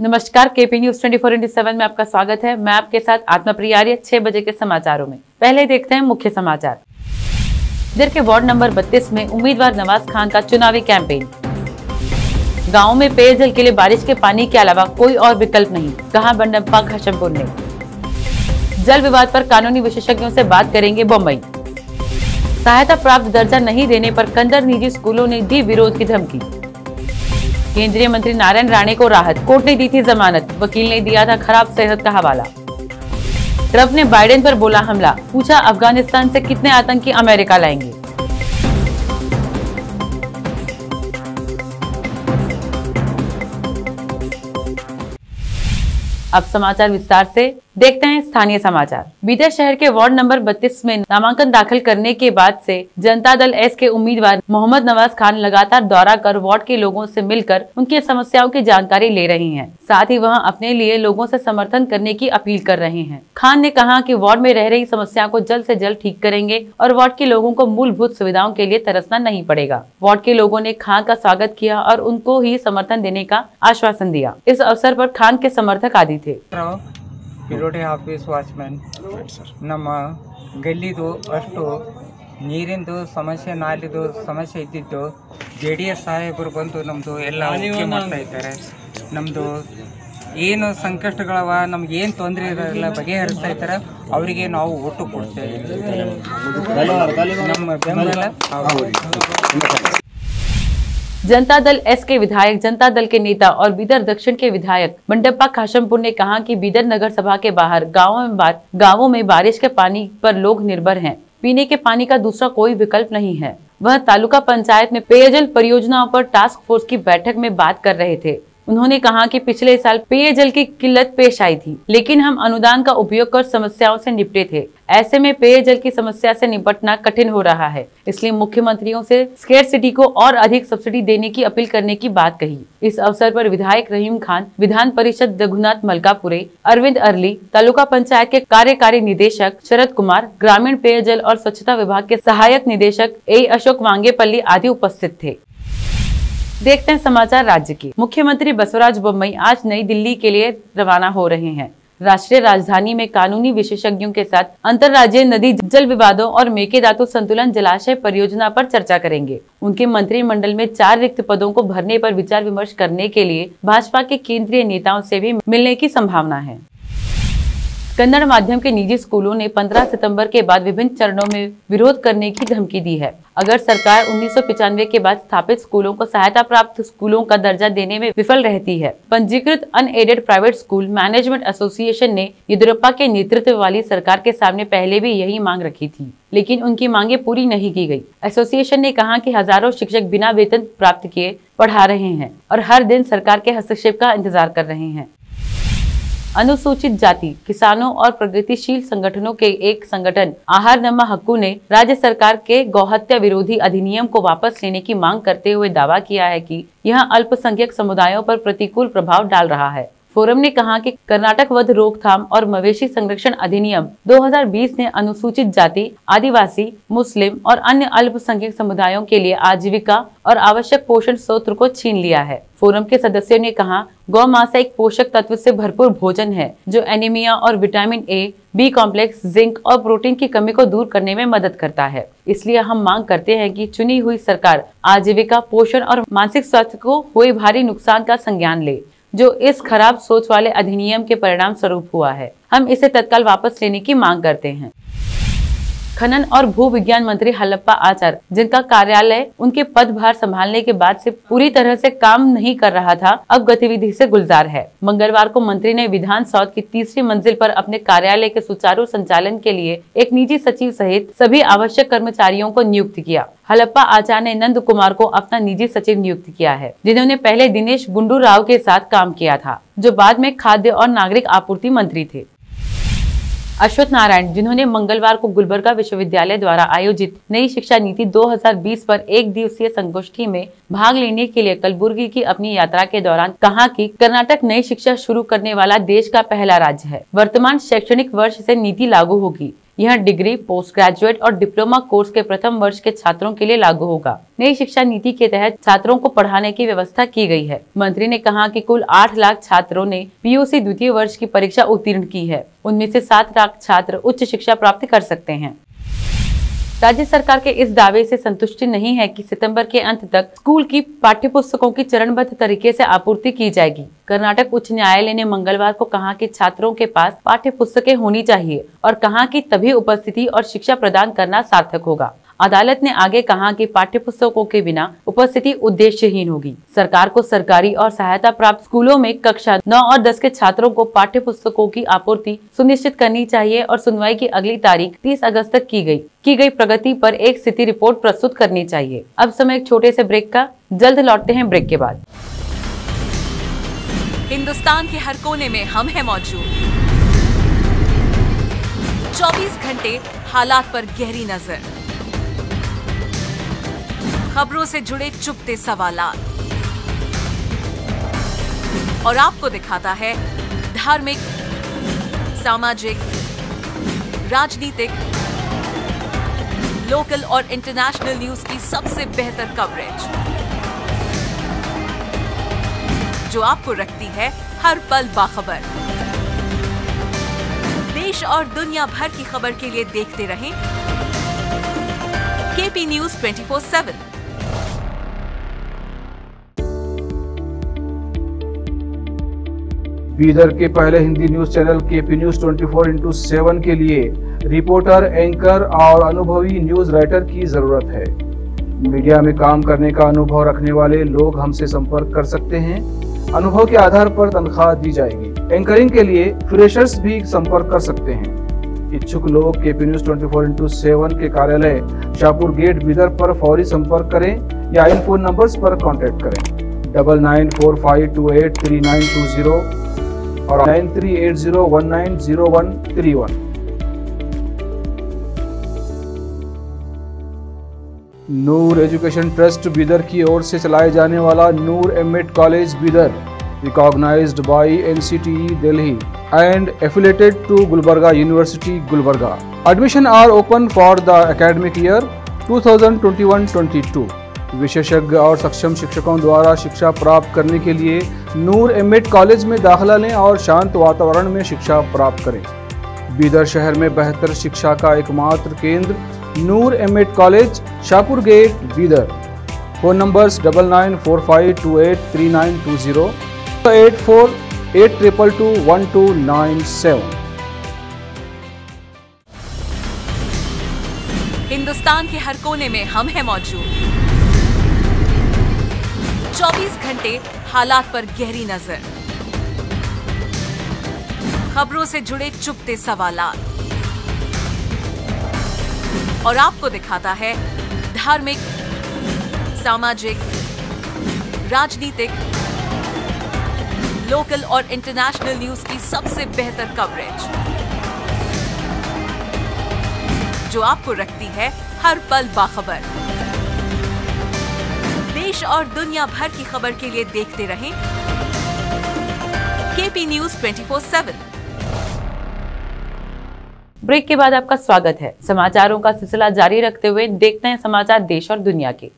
नमस्कार, KP news 24/7 में आपका स्वागत है। मैं आपके साथ आत्मप्रिया आर्य। 6 बजे के समाचारों में पहले देखते हैं मुख्य समाचार। इधर के वार्ड नंबर 32 में उम्मीदवार नवाज खान का चुनावी कैंपेन। गाँव में पेयजल के लिए बारिश के पानी के अलावा कोई और विकल्प नहीं, कहा बंडप्पा घाशमपुर ने। जल विवाद पर कानूनी विशेषज्ञों से बात करेंगे बम्बई। सहायता प्राप्त दर्जा नहीं देने पर कंदर निजी स्कूलों ने दी विरोध की धमकी। केंद्रीय मंत्री नारायण राणे को राहत, कोर्ट ने दी थी जमानत, वकील ने दिया था खराब सेहत का हवाला। ट्रंप ने बाइडेन पर बोला हमला, पूछा अफगानिस्तान से कितने आतंकी अमेरिका लाएंगे। अब समाचार विस्तार से देखते हैं स्थानीय समाचार। बीदर शहर के वार्ड नंबर 32 में नामांकन दाखिल करने के बाद से जनता दल एस के उम्मीदवार मोहम्मद नवाज खान लगातार दौरा कर वार्ड के लोगों से मिलकर उनकी समस्याओं की जानकारी ले रहे हैं। साथ ही वहां अपने लिए लोगों से समर्थन करने की अपील कर रहे हैं। खान ने कहा कि वार्ड में रह रही समस्याओं को जल्द से जल्द ठीक करेंगे और वार्ड के लोगों को मूलभूत सुविधाओं के लिए तरसना नहीं पड़ेगा। वार्ड के लोगों ने खान का स्वागत किया और उनको ही समर्थन देने का आश्वासन दिया। इस अवसर पर खान के समर्थक आदि थे। ಪಿರೋಡಿ ಆಫೀಸ್ ವಾಚ್ಮ್ಯಾನ್ ನಮ್ಮ ಗಲ್ಲಿದು ಅಷ್ಟು ನೀರಿಂದು ಸಮಸ್ಯೆ ನಾಲಿದು ಸಮಸ್ಯೆ ಇದ್ದಿದ್ದು JDS ಸಾಹೇಬರು ಬಂದು ನಮ್ಮದು ಎಲ್ಲ ಓಕೆ ಮಾಡ್ತಾ ಇದ್ದಾರೆ. ನಮ್ಮದು ಏನು ಸಂಕಷ್ಟಗಳವ, ನಮ್ಗೆ ಏನು ತೊಂದರೆ ಇರೋಲ್ಲ ಬಗೆಹರಿಸ್ತಾ ಇದ್ದಾರೆ. ಅವರಿಗೆ ನಾವು ಓಟು ಕೊಡ್ತೇವೆ. ನಮ್ಮ ಬೆಂಬಲ. जनता दल एस के विधायक, जनता दल के नेता और बीदर दक्षिण के विधायक बंडप्पा घाशमपुर ने कहा कि बीदर नगर सभा के बाहर गांवों में बारिश के पानी पर लोग निर्भर हैं। पीने के पानी का दूसरा कोई विकल्प नहीं है। वह तालुका पंचायत में पेयजल परियोजनाओं पर टास्क फोर्स की बैठक में बात कर रहे थे। उन्होंने कहा कि पिछले साल पेयजल की किल्लत पेश आई थी, लेकिन हम अनुदान का उपयोग कर समस्याओं से निपटे थे। ऐसे में पेयजल की समस्या से निपटना कठिन हो रहा है, इसलिए मुख्यमंत्रियों से स्केर्सिटी को और अधिक सब्सिडी देने की अपील करने की बात कही। इस अवसर पर विधायक रहीम खान, विधान परिषद रघुनाथ मलकापुरे, अरविंद अरली, तालुका पंचायत के कार्यकारी निदेशक शरद कुमार, ग्रामीण पेयजल और स्वच्छता विभाग के सहायक निदेशक ए अशोक वांगेपल्ली आदि उपस्थित थे। देखते हैं समाचार राज्य की। मुख्यमंत्री बसवराज बोम्मई आज नई दिल्ली के लिए रवाना हो रहे हैं। राष्ट्रीय राजधानी में कानूनी विशेषज्ञों के साथ अंतर्राज्यीय नदी जल विवादों और मेकेदातु संतुलन जलाशय परियोजना पर चर्चा करेंगे। उनके मंत्रिमंडल में 4 रिक्त पदों को भरने पर विचार विमर्श करने के लिए भाजपा के केंद्रीय नेताओं से भी मिलने की संभावना है। कन्नड़ माध्यम के निजी स्कूलों ने 15 सितंबर के बाद विभिन्न चरणों में विरोध करने की धमकी दी है। अगर सरकार 1995 के बाद स्थापित स्कूलों को सहायता प्राप्त स्कूलों का दर्जा देने में विफल रहती है। पंजीकृत unaided private school management association ने येदियुरप्पा के नेतृत्व वाली सरकार के सामने पहले भी यही मांग रखी थी, लेकिन उनकी मांगे पूरी नहीं की गई। एसोसिएशन ने कहा कि हजारों शिक्षक बिना वेतन प्राप्त किए पढ़ा रहे हैं और हर दिन सरकार के हस्तक्षेप का इंतजार कर रहे हैं। अनुसूचित जाति, किसानों और प्रगतिशील संगठनों के एक संगठन आहार नम्मा हक्कू ने राज्य सरकार के गौहत्या विरोधी अधिनियम को वापस लेने की मांग करते हुए दावा किया है कि यह अल्पसंख्यक समुदायों पर प्रतिकूल प्रभाव डाल रहा है। फोरम ने कहा कि कर्नाटक वध रोकथाम और मवेशी संरक्षण अधिनियम 2020 ने अनुसूचित जाति, आदिवासी, मुस्लिम और अन्य अल्पसंख्यक समुदायों के लिए आजीविका और आवश्यक पोषण स्रोत को छीन लिया है। फोरम के सदस्यों ने कहा, गौ मांस एक पोषक तत्व से भरपूर भोजन है जो एनीमिया और vitamin A, B complex, zinc और प्रोटीन की कमी को दूर करने में मदद करता है। इसलिए हम मांग करते हैं कि चुनी हुई सरकार आजीविका, पोषण और मानसिक स्वास्थ्य को हुए भारी नुकसान का संज्ञान ले, जो इस खराब सोच वाले अधिनियम के परिणाम स्वरूप हुआ है। हम इसे तत्काल वापस लेने की मांग करते हैं। खनन और भू विज्ञान मंत्री हलप्पा आचार्य, जिनका कार्यालय उनके पदभार संभालने के बाद से पूरी तरह से काम नहीं कर रहा था, अब गतिविधि से गुलजार है। मंगलवार को मंत्री ने विधान सौध की 3री मंजिल पर अपने कार्यालय के सुचारू संचालन के लिए एक निजी सचिव सहित सभी आवश्यक कर्मचारियों को नियुक्त किया। हलप्पा आचार्य ने नंद कुमार को अपना निजी सचिव नियुक्त किया है, जिन्होंने पहले दिनेश गुंडू राव के साथ काम किया था, जो बाद में खाद्य और नागरिक आपूर्ति मंत्री थे। अश्वत्थ नारायण, जिन्होंने मंगलवार को गुलबर्गा विश्वविद्यालय द्वारा आयोजित नई शिक्षा नीति 2020 पर एक दिवसीय संगोष्ठी में भाग लेने के लिए कलबुर्गी की अपनी यात्रा के दौरान कहा कि कर्नाटक नई शिक्षा शुरू करने वाला देश का पहला राज्य है। वर्तमान शैक्षणिक वर्ष से नीति लागू होगी। यह डिग्री, पोस्ट ग्रेजुएट और डिप्लोमा कोर्स के प्रथम वर्ष के छात्रों के लिए लागू होगा। नई शिक्षा नीति के तहत छात्रों को पढ़ाने की व्यवस्था की गई है। मंत्री ने कहा कि कुल 8 लाख छात्रों ने पीयूसी द्वितीय वर्ष की परीक्षा उत्तीर्ण की है। उनमें से 7 लाख छात्र उच्च शिक्षा प्राप्त कर सकते हैं। राज्य सरकार के इस दावे से संतुष्टि नहीं है कि सितंबर के अंत तक स्कूल की पाठ्यपुस्तकों की चरणबद्ध तरीके से आपूर्ति की जाएगी। कर्नाटक उच्च न्यायालय ने मंगलवार को कहा कि छात्रों के पास पाठ्यपुस्तकें होनी चाहिए और कहा कि तभी उपस्थिति और शिक्षा प्रदान करना सार्थक होगा। अदालत ने आगे कहा कि पाठ्यपुस्तकों के बिना उपस्थिति उद्देश्यहीन होगी। सरकार को सरकारी और सहायता प्राप्त स्कूलों में कक्षा 9 और 10 के छात्रों को पाठ्यपुस्तकों की आपूर्ति सुनिश्चित करनी चाहिए और सुनवाई की अगली तारीख 30 अगस्त तक की गई प्रगति पर एक स्थिति रिपोर्ट प्रस्तुत करनी चाहिए। अब समय एक छोटे से ब्रेक का, जल्द लौटते हैं ब्रेक के बाद। हिंदुस्तान के हर कोने में हम हैं मौजूद। 24 घंटे हालात पर गहरी नजर, खबरों से जुड़े चुपते सवालात और आपको दिखाता है धार्मिक, सामाजिक, राजनीतिक, लोकल और इंटरनेशनल न्यूज की सबसे बेहतर कवरेज जो आपको रखती है हर पल बाखबर। देश और दुनिया भर की खबर के लिए देखते रहें केपी न्यूज 24/7। बीदर के पहले Hindi news channel KP news 24/7 के लिए रिपोर्टर, एंकर और अनुभवी न्यूज राइटर की जरूरत है। मीडिया में काम करने का अनुभव रखने वाले लोग हमसे संपर्क कर सकते हैं। अनुभव के आधार पर तनख्वाह दी जाएगी। एंकरिंग के लिए फ्रेशर्स भी संपर्क कर सकते हैं। इच्छुक लोग केपी न्यूज 24/7 के कार्यालय शाहपुर गेट बीदर पर फौरी संपर्क करें या इन फोन नंबर्स पर कांटेक्ट करें 9945283920 और 9380190131। नूर एजुकेशन ट्रस्ट बीदर की ओर से चलाए जाने वाला Noor M Ed college Bidar, recognised by NCTE Delhi and affiliated to Gulbarga University, Gulbarga. Admission are open for the academic year 2021-22. विशेषज्ञ और सक्षम शिक्षकों द्वारा शिक्षा प्राप्त करने के लिए नूर एमएड कॉलेज में दाखिला लें और शांत वातावरण में शिक्षा प्राप्त करें। बीदर शहर में बेहतर शिक्षा का एकमात्र केंद्र Noor M Ed college, Shahpur gate, Bidar. Phone numbers 9945283920, 8482221297। Hindustan के हर कोने में हम हैं मौजूद। 24 घंटे हालात पर गहरी नजर, खबरों से जुड़े चुपते सवालात और आपको दिखाता है धार्मिक, सामाजिक, राजनीतिक, लोकल और इंटरनेशनल न्यूज की सबसे बेहतर कवरेज जो आपको रखती है हर पल बाखबर। देश और दुनिया भर की खबर के लिए देखते रहें केपी न्यूज 24/7। ब्रेक के बाद आपका स्वागत है। समाचारों का सिलसिला जारी रखते हुए देखते हैं समाचार देश और दुनिया के।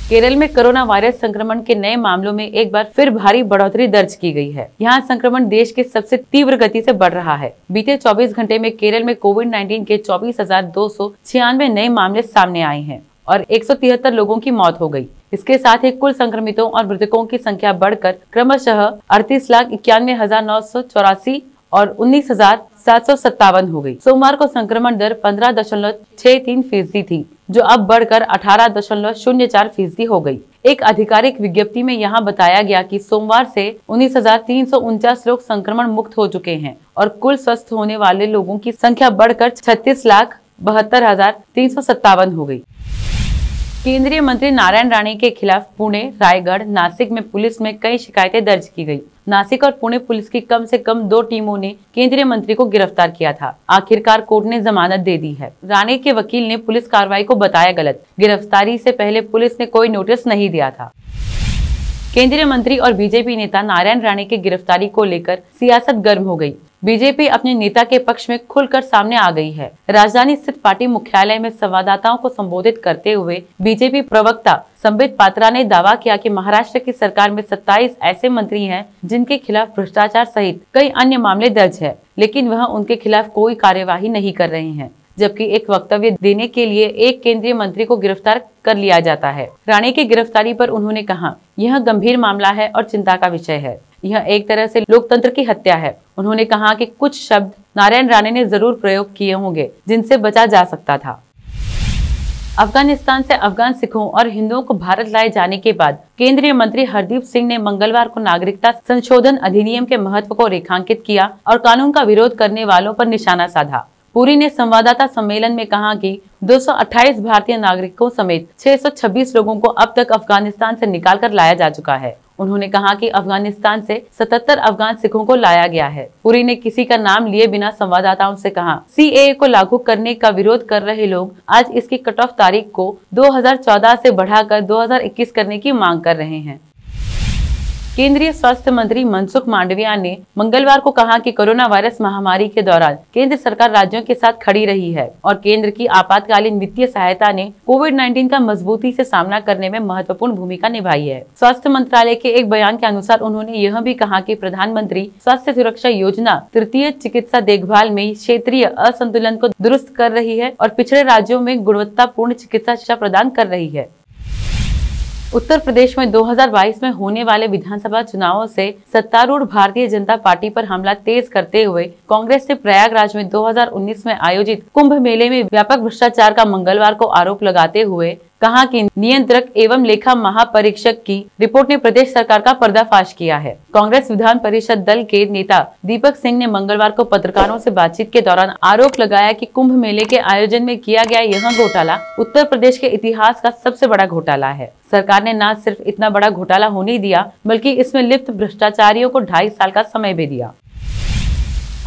केरल में कोरोना वायरस संक्रमण के नए मामलों में एक बार फिर भारी बढ़ोतरी दर्ज की गई है। यहाँ संक्रमण देश के सबसे तीव्र गति से बढ़ रहा है। बीते 24 घंटे में केरल में कोविड-19 के 24,296 नए मामले सामने आए हैं और 173 लोगों की मौत हो गई। इसके साथ ही कुल संक्रमितों और मृतकों की संख्या बढ़कर क्रमशः 38,91,984 और 19,757 हो गई। सोमवार को संक्रमण दर 15.63% थी, जो अब बढ़कर 18.04% हो गई। एक आधिकारिक विज्ञप्ति में यहाँ बताया गया कि सोमवार से 19,349 लोग संक्रमण मुक्त हो चुके हैं और कुल स्वस्थ होने वाले लोगों की संख्या बढ़कर 36,72,357 हो गई। केंद्रीय मंत्री नारायण राणे के खिलाफ पुणे, रायगढ़, नासिक में पुलिस में कई शिकायतें दर्ज की गई। नासिक और पुणे पुलिस की कम से कम 2 टीमों ने केंद्रीय मंत्री को गिरफ्तार किया था। आखिरकार कोर्ट ने जमानत दे दी है। राणे के वकील ने पुलिस कार्रवाई को बताया गलत। गिरफ्तारी से पहले पुलिस ने कोई नोटिस नहीं दिया था। केंद्रीय मंत्री और बीजेपी नेता नारायण राणे की गिरफ्तारी को लेकर सियासत गर्म हो गई। बीजेपी अपने नेता के पक्ष में खुलकर सामने आ गई है। राजधानी स्थित पार्टी मुख्यालय में संवाददाताओं को संबोधित करते हुए बीजेपी प्रवक्ता संबित पात्रा ने दावा किया कि महाराष्ट्र की सरकार में 27 ऐसे मंत्री हैं जिनके खिलाफ भ्रष्टाचार सहित कई अन्य मामले दर्ज है, लेकिन वह उनके खिलाफ कोई कार्यवाही नहीं कर रहे हैं, जबकि एक वक्तव्य देने के लिए एक केंद्रीय मंत्री को गिरफ्तार कर लिया जाता है। राणे की गिरफ्तारी पर उन्होंने कहा, यह गंभीर मामला है और चिंता का विषय है। यह एक तरह से लोकतंत्र की हत्या है। उन्होंने कहा कि कुछ शब्द नारायण राणे ने जरूर प्रयोग किए होंगे जिनसे बचा जा सकता था। अफगानिस्तान से अफगान सिखों और हिंदुओं को भारत लाए जाने के बाद केंद्रीय मंत्री हरदीप सिंह ने मंगलवार को नागरिकता संशोधन अधिनियम के महत्व को रेखांकित किया और कानून का विरोध करने वालों पर निशाना साधा। पुरी ने संवाददाता सम्मेलन में कहा कि 228 भारतीय नागरिकों समेत 626 लोगों को अब तक अफगानिस्तान से निकाल कर लाया जा चुका है। उन्होंने कहा कि अफगानिस्तान से 77 अफगान सिखों को लाया गया है। पुरी ने किसी का नाम लिए बिना संवाददाताओं से कहा, सीएए को लागू करने का विरोध कर रहे लोग आज इसकी कट ऑफ तारीख को 2014 से बढ़ाकर 2021 करने की मांग कर रहे हैं। केंद्रीय स्वास्थ्य मंत्री मनसुख मांडविया ने मंगलवार को कहा कि कोरोना वायरस महामारी के दौरान केंद्र सरकार राज्यों के साथ खड़ी रही है और केंद्र की आपातकालीन वित्तीय सहायता ने कोविड-19 का मजबूती से सामना करने में महत्वपूर्ण भूमिका निभाई है। स्वास्थ्य मंत्रालय के एक बयान के अनुसार उन्होंने यह भी कहा कि प्रधानमंत्री स्वास्थ्य सुरक्षा योजना तृतीय चिकित्सा देखभाल में क्षेत्रीय असंतुलन को दुरुस्त कर रही है और पिछड़े राज्यों में गुणवत्तापूर्ण चिकित्सा शिक्षा प्रदान कर रही है। उत्तर प्रदेश में 2022 में होने वाले विधानसभा चुनावों से सत्तारूढ़ भारतीय जनता पार्टी पर हमला तेज करते हुए कांग्रेस ने प्रयागराज में 2019 में आयोजित कुंभ मेले में व्यापक भ्रष्टाचार का मंगलवार को आरोप लगाते हुए कहा कि नियंत्रक एवं लेखा महापरीक्षक की रिपोर्ट ने प्रदेश सरकार का पर्दाफाश किया है। कांग्रेस विधान परिषद दल के नेता दीपक सिंह ने मंगलवार को पत्रकारों से बातचीत के दौरान आरोप लगाया कि कुंभ मेले के आयोजन में किया गया यह घोटाला उत्तर प्रदेश के इतिहास का सबसे बड़ा घोटाला है। सरकार ने न सिर्फ इतना बड़ा घोटाला होने दिया बल्कि इसमें लिप्त भ्रष्टाचारियों को 2.5 साल का समय भी दिया।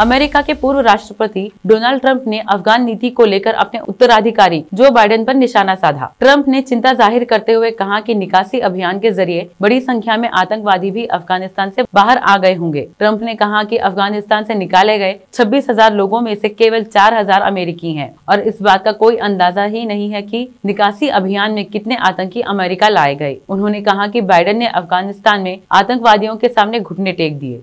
अमेरिका के पूर्व राष्ट्रपति डोनाल्ड ट्रंप ने अफगान नीति को लेकर अपने उत्तराधिकारी जो बाइडेन पर निशाना साधा। ट्रंप ने चिंता जाहिर करते हुए कहा कि निकासी अभियान के जरिए बड़ी संख्या में आतंकवादी भी अफगानिस्तान से बाहर आ गए होंगे। ट्रंप ने कहा कि अफगानिस्तान से निकाले गए 26,000 लोगों में से केवल 4,000 अमेरिकी हैं और इस बात का कोई अंदाजा ही नहीं है कि निकासी अभियान में कितने आतंकी अमेरिका लाए गए। उन्होंने कहा कि बाइडेन ने अफगानिस्तान में आतंकवादियों के सामने घुटने टेक दिए।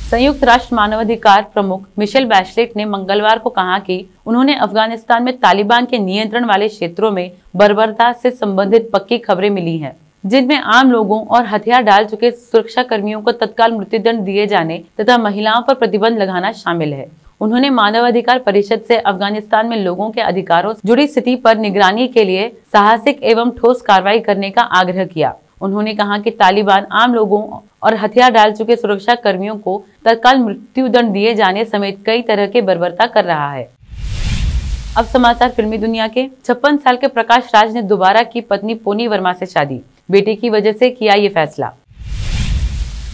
संयुक्त राष्ट्र मानवाधिकार प्रमुख मिशेल बैचलेट ने मंगलवार को कहा कि उन्होंने अफगानिस्तान में तालिबान के नियंत्रण वाले क्षेत्रों में बर्बरता से संबंधित पक्की खबरें मिली हैं, जिनमें आम लोगों और हथियार डाल चुके सुरक्षा कर्मियों को तत्काल मृत्युदंड दिए जाने तथा महिलाओं पर प्रतिबंध लगाना शामिल है। उन्होंने मानवाधिकार परिषद से अफगानिस्तान में लोगों के अधिकारों से जुड़ी स्थिति पर निगरानी के लिए साहसिक एवं ठोस कार्रवाई करने का आग्रह किया। उन्होंने कहा कि तालिबान आम लोगों और हथियार डाल चुके सुरक्षा कर्मियों को तत्काल मृत्युदंड दिए जाने समेत कई तरह के बर्बरता कर रहा है। अब समाचार फिल्मी दुनिया के। 56 साल के प्रकाश राज ने दोबारा की पत्नी पोनी वर्मा से शादी। बेटे की वजह से किया ये फैसला।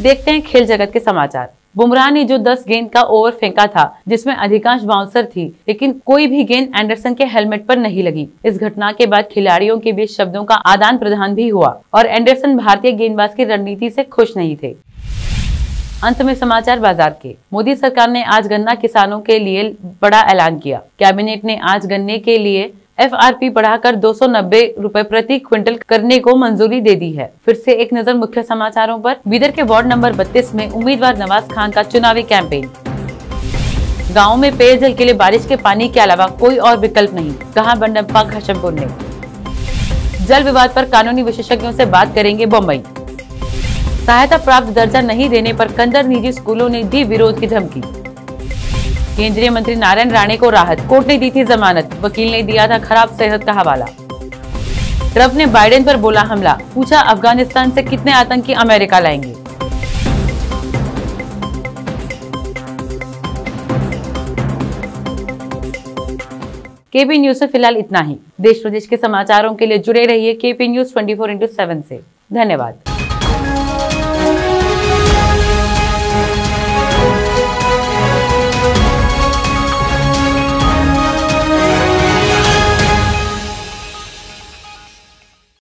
देखते हैं खेल जगत के समाचार। बुमराह ने जो 10 गेंद का ओवर फेंका था जिसमें अधिकांश बाउंसर थी, लेकिन कोई भी गेंद एंडरसन के हेलमेट पर नहीं लगी। इस घटना के बाद खिलाड़ियों के बीच शब्दों का आदान प्रदान भी हुआ और एंडरसन भारतीय गेंदबाज की रणनीति से खुश नहीं थे। अंत में समाचार बाजार के। मोदी सरकार ने आज गन्ना किसानों के लिए बड़ा ऐलान किया। कैबिनेट ने आज गन्ने के लिए FRP बढ़ाकर 290 रुपए प्रति क्विंटल करने को मंजूरी दे दी है। फिर से एक नजर मुख्य समाचारों पर। बीदर के वार्ड नंबर 32 में उम्मीदवार नवाज खान का चुनावी कैंपेन। गाँव में पेयजल के लिए बारिश के पानी के अलावा कोई और विकल्प नहीं, कहा बंडप्पा घाशमपुर ने। जल विवाद पर कानूनी विशेषज्ञों से बात करेंगे बम्बई। सहायता प्राप्त दर्जा नहीं देने पर कंदर निजी स्कूलों ने दी विरोध की धमकी। केंद्रीय मंत्री नारायण राणे को राहत, कोर्ट ने दी थी जमानत, वकील ने दिया था खराब सेहत का हवाला। ट्रंप ने बाइडेन पर बोला हमला, पूछा अफगानिस्तान से कितने आतंकी अमेरिका लाएंगे। केपी न्यूज से फिलहाल इतना ही। देश प्रदेश के समाचारों के लिए जुड़े रहिए केपी न्यूज 24/7 से। धन्यवाद।